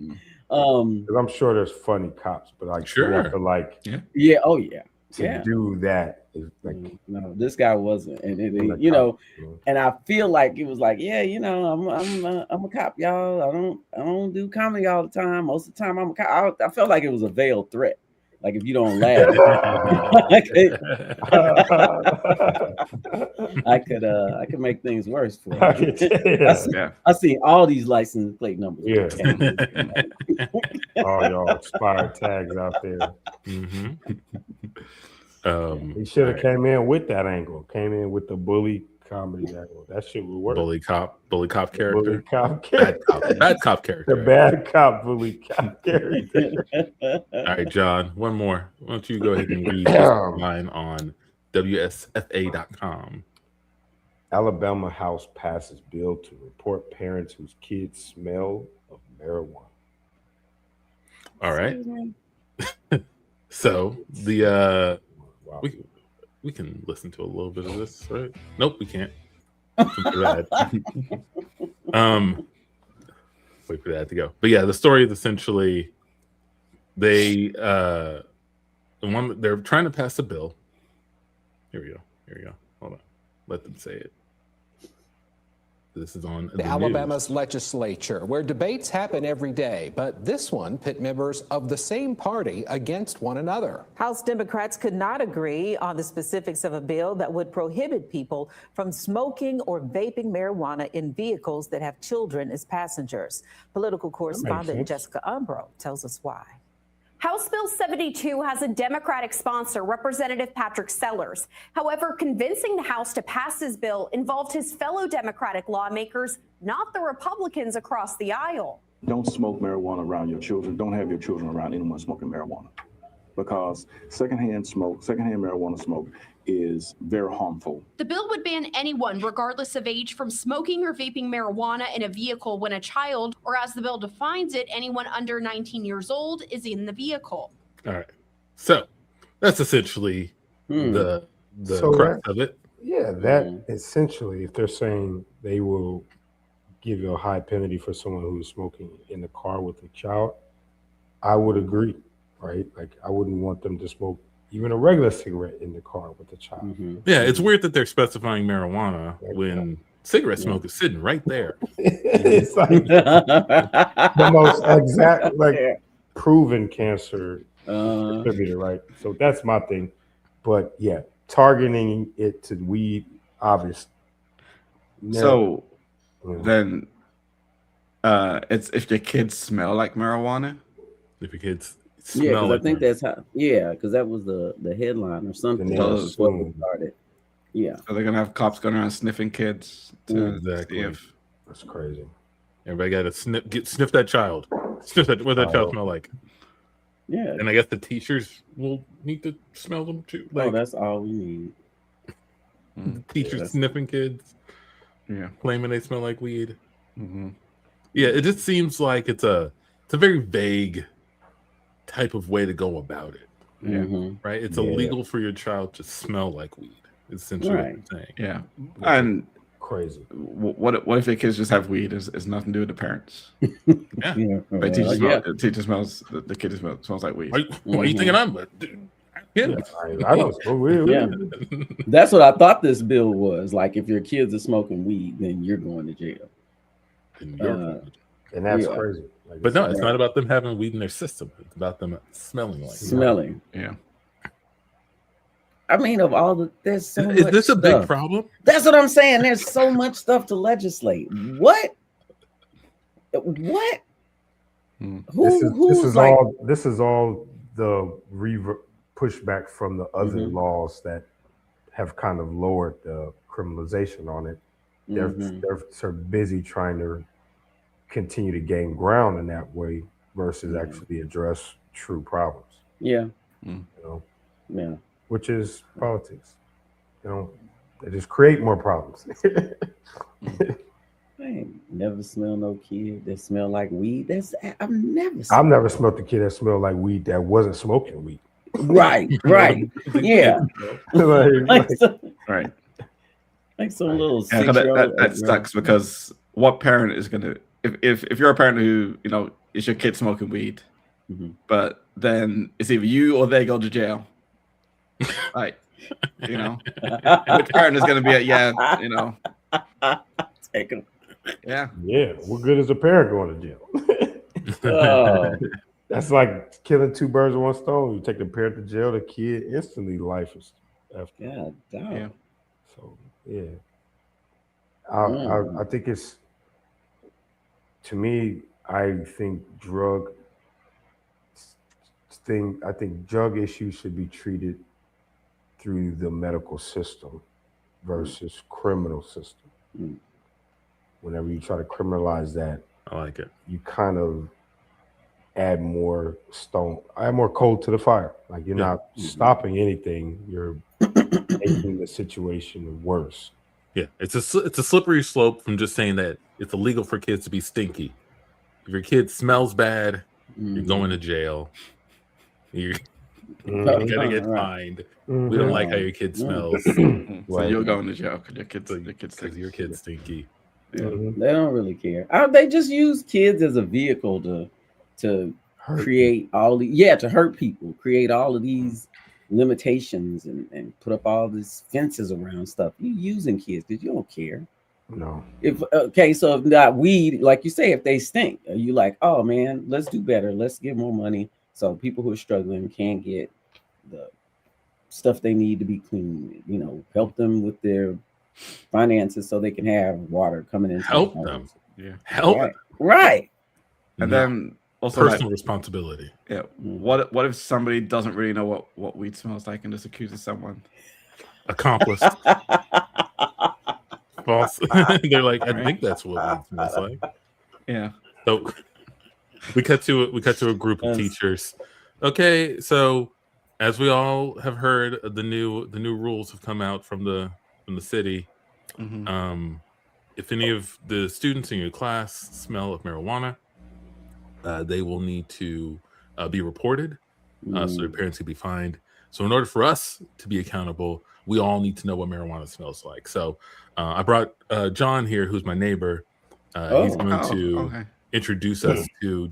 I'm sure there's funny cops, but like Sure. you have to like yeah, oh yeah, to do that is like no, this guy wasn't, and you know, and I feel like it was like, yeah, you know, I'm a cop, y'all. I don't do comedy all the time. Most of the time, I'm a cop. I felt like it was a veiled threat. Like if you don't laugh, I could make things worse for you. I see all these license plate numbers. Yeah. All y'all expired tags out there. He should have came in with that angle. Came in with the bully comedy angle. That shit would work. Bully cop character. Bully cop character. Bad cop character. The bad cop bully cop character. All right, John, one more. Why don't you go ahead and read this line on WSFA.com. Alabama House passes bill to report parents whose kids smell of marijuana. All right. So the we can listen to a little bit of this, right? Nope, we can't. Wait for that to go. But yeah, the story is essentially they're trying to pass a bill. Here we go. Hold on. Let them say it. This is on the Alabama's legislature, where debates happen every day, but this one pit members of the same party against one another. House Democrats could not agree on the specifics of a bill that would prohibit people from smoking or vaping marijuana in vehicles that have children as passengers. Political correspondent Jessica Umbro tells us why. House Bill 72 has a Democratic sponsor, Representative Patrick Sellers. However, convincing the House to pass his bill involved his fellow Democratic lawmakers, not the Republicans across the aisle. Don't smoke marijuana around your children. Don't have your children around anyone smoking marijuana, because secondhand marijuana smoke is very harmful. The bill would ban anyone, regardless of age, from smoking or vaping marijuana in a vehicle when a child, or as the bill defines it, anyone under 19 years old, is in the vehicle. All right. So that's essentially the crux of it. Yeah, that essentially, if they're saying they will give you a high penalty for someone who's smoking in the car with a child, I would agree, right? Like I wouldn't want them to smoke even a regular cigarette in the car with a child. Yeah, it's weird that they're specifying marijuana when cigarette smoke is sitting right there. It's like the most exact, like proven cancer contributor, right? So that's my thing. But yeah, targeting it to weed, obvious. So then, it's if the kids smell like marijuana. If your kids Yeah, because like I think that's how. Yeah, because that was the headline or something. That's what we started. Yeah. So they're gonna have cops going around sniffing kids to see if. That's crazy. Everybody got to sniff that child. Sniff that. What that child smell like? Yeah. And I guess the teachers will need to smell them too. Like that's all we need. Teachers sniffing kids. Yeah. Claiming they smell like weed. Yeah, it just seems like it's a very vague type of way to go about it. Right? It's illegal for your child to smell like weed. It's essentially what I'm saying. Yeah. And crazy. What if the kids just have weed? Is nothing to do with the parents? The teacher smells. The kid smells like weed. Why are you thinking I'm? I don't smoke weed. Yeah. That's what I thought this bill was. Like, if your kids are smoking weed, then you're going to jail. And that's crazy. Like, but no, it's not about them having weed in their system. It's about them smelling like smelling. Yeah. I mean, of all the, there's so much. Is this a big stuff. problem? That's what I'm saying. There's so much stuff to legislate. What? What? This is all the pushback from the other laws that have kind of lowered the criminalization on it. They're so busy trying to continue to gain ground in that way versus actually address true problems. Yeah. You know? Yeah. Which is politics. You know, they just create more problems. I ain't never smelled no kid that smell like weed. I've never smelled a kid that smelled like weed that wasn't smoking weed. Right. Yeah. Like some little that sucks because what parent is gonna if you're a parent who, you know, is your kid smoking weed, but then it's either you or they go to jail. Like, you know, which parent is gonna be at you know. Take him. Yeah. What good is a parent going to jail? That's like killing two birds with one stone. You take the parent to jail, the kid instantly life is after. God damn. Yeah. So I think it's, to me, I think drug issues should be treated through the medical system versus criminal system. Whenever you try to criminalize that, I like it. You kind of add more coal to the fire. Like you're not stopping anything. You're making the situation worse. Yeah, it's a slippery slope from just saying that it's illegal for kids to be stinky. If your kid smells bad, you're going to jail. You're gonna get fined. We don't like how your kid smells. So you're going to jail because your kid's stinky. Yeah. They don't really care. They just use kids as a vehicle to create all to hurt people, create all of these limitations and put up all these fences around stuff. You using kids because you don't care. No. So if not weed, like you say, if they stink, are you like, oh man, let's do better. Let's give more money so people who are struggling can get the stuff they need to be clean. You know, help them with their finances so they can have water coming in. Help them. Yeah. Help. Right. And then also personal responsibility. Yeah. What if somebody doesn't really know what weed smells like and just accuses someone? Accomplice. False. They're like, I think that's what weed smells like. Yeah. So we cut to a group of teachers. Okay, so as we all have heard, the new rules have come out from the city. If any of the students in your class smell of marijuana, they will need to be reported, so their parents can be fined. So in order for us to be accountable, we all need to know what marijuana smells like. So I brought John here, who's my neighbor. He's going to introduce us to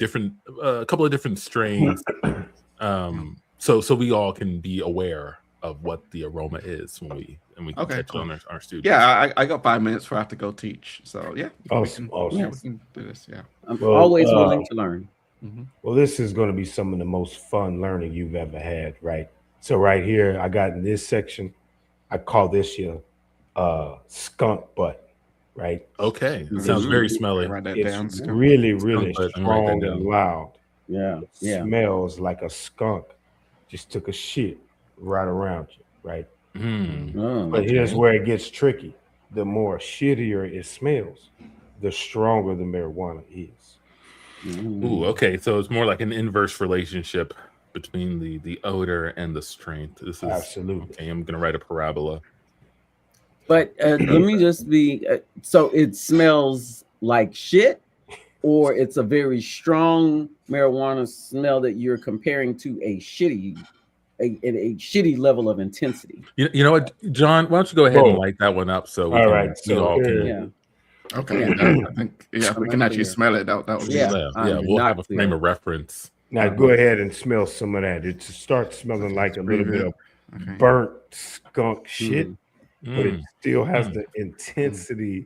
a couple of different strains, so we all can be aware of what the aroma is when we catch on our students. Yeah, I got 5 minutes before I have to go teach. So yeah, we can do this. Yeah, I'm always willing to learn. Well, this is going to be some of the most fun learning you've ever had, right? So right here, I got in this section, I call this your skunk butt, right? Okay, it sounds very smelly. It's really, really strong and loud. Yeah, it smells like a skunk just took a shit right around you, right? But here's where it gets tricky. The more shittier it smells, the stronger the marijuana is. Ooh, okay. So it's more like an inverse relationship between the odor and the strength. This is absolutely okay. I'm gonna write a parabola. But let me just be so it smells like shit, or it's a very strong marijuana smell that you're comparing to a shitty level of intensity. You know what, John? Why don't you go ahead and light that one up? So all right, okay. I think we can actually smell it. That would we'll have a frame of reference. Now go ahead and smell some of that. It starts smelling like a little bit of burnt skunk shit, but it still has the intensity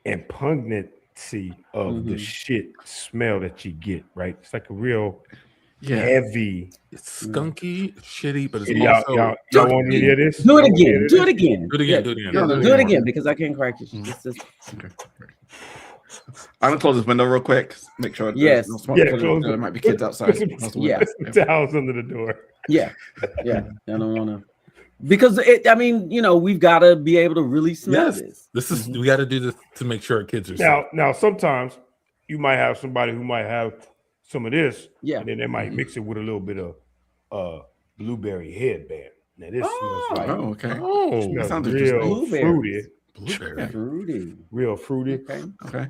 and pungency of the shit smell that you get, right? It's like a real heavy. It's skunky, shitty, but it's Y'all, also y'all want any of this? Do it Y'all want any again. of Do this? it again. do it again, Yeah, do it again. Yeah, do it again because I can't crack it. Okay. I'm gonna close this window real quick. Make sure Yes. no smoke. Yeah, Because there might be kids outside. Close the window. Put some towels under the door. Yeah. I don't want to. Because I mean, we've got to be able to really smell this. This is we got to do this to make sure our kids are safe. Now, sometimes you might have somebody who might have some of this, Yeah. and then they might mix it with a little bit of blueberry headband. Now this smells like okay. smells sounds real interesting. fruity. Blueberry. Fruity. Real fruity. Okay.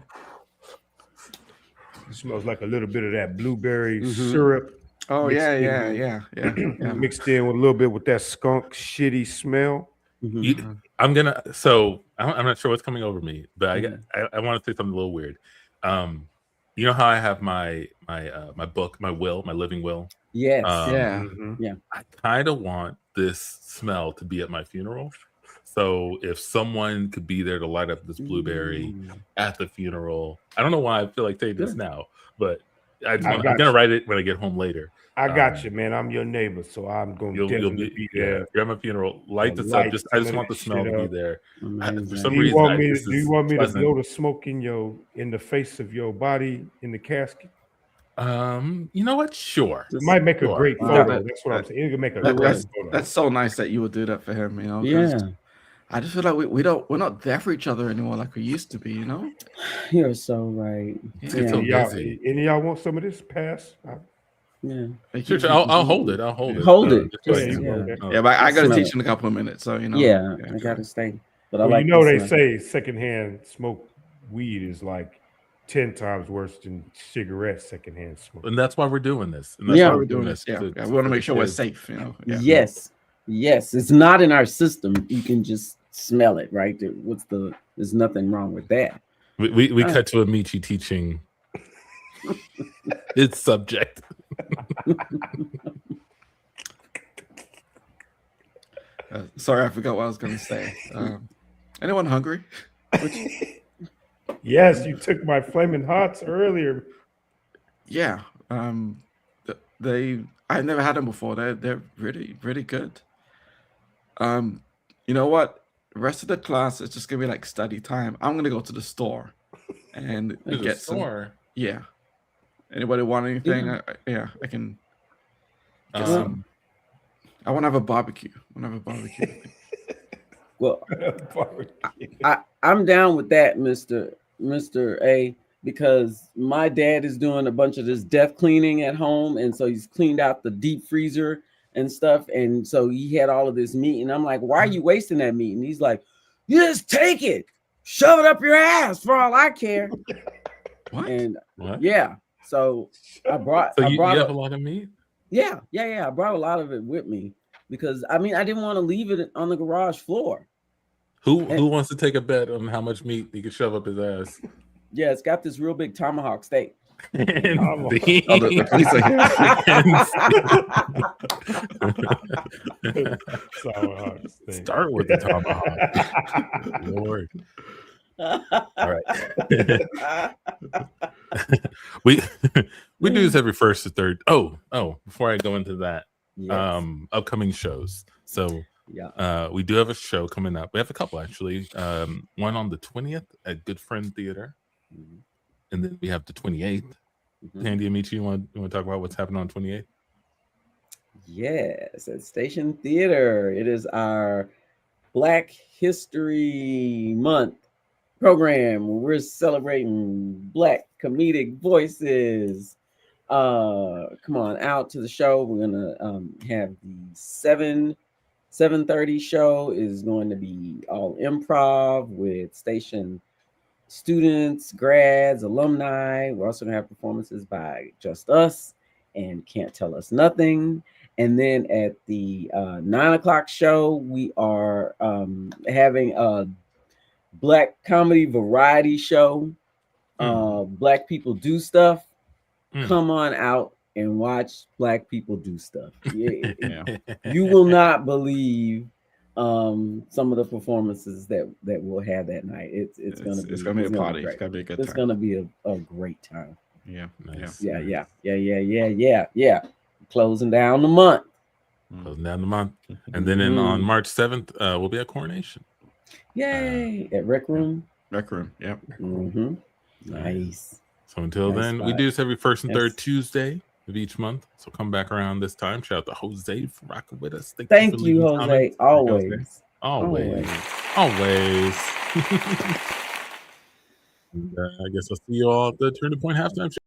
It smells like a little bit of that blueberry syrup. Oh mixed yeah. Mixed in with a little bit with that skunk shitty smell. I'm not sure what's coming over me, but I want to say something a little weird. You know how I have my book, my living will. Yes. I kind of want this smell to be at my funeral. So if someone could be there to light up this blueberry at the funeral, I don't know why I feel like saying this now, but I'm gonna write it when I get home later. I got you, man. I'm your neighbor, so I'm gonna definitely be there. You're at my funeral. Light this up. I just want the smell to be there. For some do you reason, want me to blow the smoke in the face of your body in the casket? You know what? Sure. It might make a great photo. That's what I'm saying. It could make a great photo. That's so nice that you would do that for him. Yeah. I just feel like we're not there for each other anymore like we used to be. You're so right. Any of y'all want some of this? Pass. Yeah. Sure, I'll hold it. Hold it. Yeah, but I gotta teach in a couple of minutes. So Yeah, I gotta stay. But well, they say secondhand smoke weed is like 10 times worse than cigarettes secondhand smoke. And that's why we're doing this. And that's why we're doing this. Yeah. We want to make sure we're safe, Yes. It's not in our system. You can just smell it, right? There's nothing wrong with that. We cut to Amici teaching its subject. Sorry, I forgot what I was going to say. Anyone hungry? Yes, you took my flaming hots earlier. Yeah, I've never had them before. They're really good. You know what? The rest of the class is just gonna be like study time. I'm gonna go to the store and get some. Yeah. Anybody want anything? I can. I want to have a barbecue. Well, I'm down with that, Mr. A, because my dad is doing a bunch of this death cleaning at home, and so he's cleaned out the deep freezer and stuff, and so he had all of this meat, and I'm like, why are you wasting that meat? And he's like, you just take it, shove it up your ass for all I care. What? And what? Yeah, so I brought. So you have a lot of meat? Yeah. I brought a lot of it with me because I didn't want to leave it on the garage floor. Who wants to take a bet on how much meat he can shove up his ass? Yeah, it's got this real big tomahawk steak. Start with the tomahawk. Lord. All right. we do this every first or third. Oh, before I go into that, upcoming shows. So we do have a show coming up. We have a couple actually. One on the 20th at Good Friend Theater. And then we have the 28th. Andy Amici, you want to talk about what's happening on 28th? Yes, at Station Theater. It is our Black History Month program where we're celebrating Black comedic voices. Come on out to the show. We're gonna have the 7:30 show is going to be all improv with station students, grads, alumni. We're also gonna have performances by Just Us and Can't Tell Us Nothing. And then at the 9 o'clock show, we are having a Black comedy variety show. Black people do stuff. Come on out and watch Black people do stuff. You will not believe some of the performances that we'll have that night. It's gonna be a party. It's gonna be a good time. It's gonna be a great time. Yeah. Nice. Yeah. closing down the month. Closing down the month. And then on March 7th, we'll be at Coronation. Yay! At Rec Room. Rec Room, yep. Nice. So until Nice then, spot. we do this every first and third Yes. Tuesday of each month. So come back around this time. Shout out to Jose for rocking with us. Thank for you, leaving Jose. comments. Always. Always. I guess I'll see you all at the Turning Point halftime show.